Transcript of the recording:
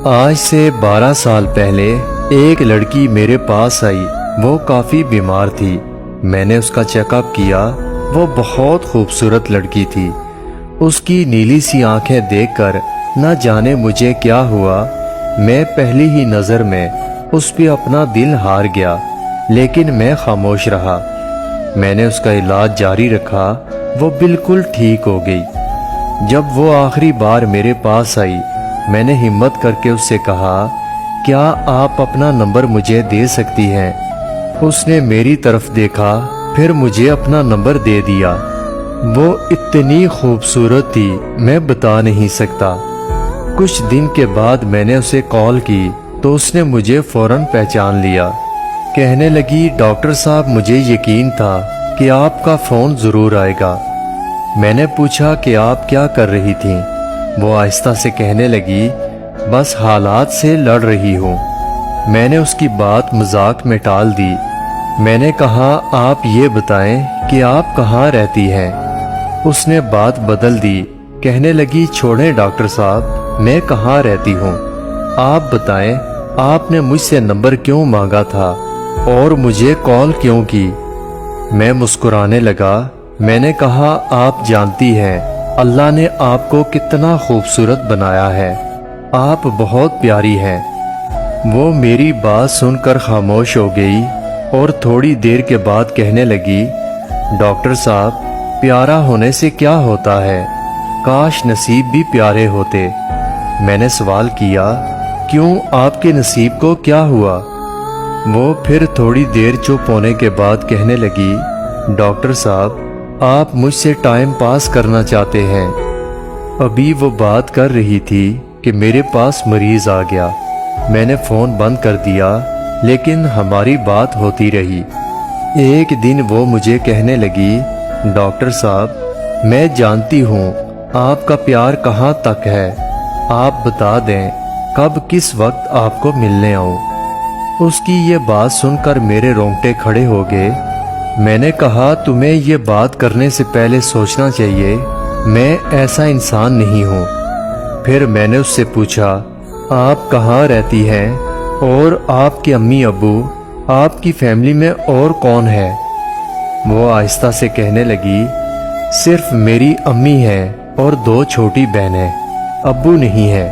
آج سے 12 سال پہلے ایک لڑکی میرے پاس آئی۔ وہ کافی بیمار تھی۔ میں نے اس کا چیک اپ کیا۔ وہ بہت خوبصورت لڑکی تھی۔ اس کی نیلی سی آنکھیں دیکھ کر نہ جانے مجھے کیا ہوا، میں پہلی ہی نظر میں اس پہ اپنا دل ہار گیا، لیکن میں خاموش رہا۔ میں نے اس کا علاج جاری رکھا۔ وہ بالکل ٹھیک ہو گئی۔ جب وہ آخری بار میرے پاس آئی، میں نے ہمت کر کے اس سے کہا، کیا آپ اپنا نمبر مجھے دے سکتی ہیں؟ اس نے میری طرف دیکھا، پھر مجھے اپنا نمبر دے دیا۔ وہ اتنی خوبصورت تھی، میں بتا نہیں سکتا۔ کچھ دن کے بعد میں نے اسے کال کی تو اس نے مجھے فوراً پہچان لیا۔ کہنے لگی، ڈاکٹر صاحب مجھے یقین تھا کہ آپ کا فون ضرور آئے گا۔ میں نے پوچھا کہ آپ کیا کر رہی تھیں؟ وہ آہستہ سے کہنے لگی، بس حالات سے لڑ رہی ہوں۔ میں نے اس کی بات مذاق میں ٹال دی۔ میں نے کہا، آپ یہ بتائیں کہ آپ کہاں رہتی ہیں؟ اس نے بات بدل دی، کہنے لگی، چھوڑیں ڈاکٹر صاحب، میں کہاں رہتی ہوں؟ آپ بتائیں، آپ نے مجھ سے نمبر کیوں مانگا تھا اور مجھے کال کیوں کی؟ میں مسکرانے لگا۔ میں نے کہا، آپ جانتی ہیں اللہ نے آپ کو کتنا خوبصورت بنایا ہے، آپ بہت پیاری ہیں۔ وہ میری بات سن کر خاموش ہو گئی اور تھوڑی دیر کے بعد کہنے لگی، ڈاکٹر صاحب، پیارا ہونے سے کیا ہوتا ہے؟ کاش نصیب بھی پیارے ہوتے۔ میں نے سوال کیا، کیوں، آپ کے نصیب کو کیا ہوا؟ وہ پھر تھوڑی دیر چپ ہونے کے بعد کہنے لگی، ڈاکٹر صاحب، آپ مجھ سے ٹائم پاس کرنا چاہتے ہیں۔ ابھی وہ بات کر رہی تھی کہ میرے پاس مریض آ گیا۔ میں نے فون بند کر دیا، لیکن ہماری بات ہوتی رہی۔ ایک دن وہ مجھے کہنے لگی، ڈاکٹر صاحب، میں جانتی ہوں آپ کا پیار کہاں تک ہے، آپ بتا دیں کب کس وقت آپ کو ملنے آؤں۔ اس کی یہ بات سن کر میرے رونگٹے کھڑے ہو گئے۔ میں نے کہا، تمہیں یہ بات کرنے سے پہلے سوچنا چاہیے، میں ایسا انسان نہیں ہوں۔ پھر میں نے اس سے پوچھا، آپ کہاں رہتی ہیں اور آپ کے امی ابو، آپ کی فیملی میں اور کون ہے؟ وہ آہستہ سے کہنے لگی، صرف میری امی ہیں اور 2 چھوٹی بہنیں، ابو نہیں ہیں۔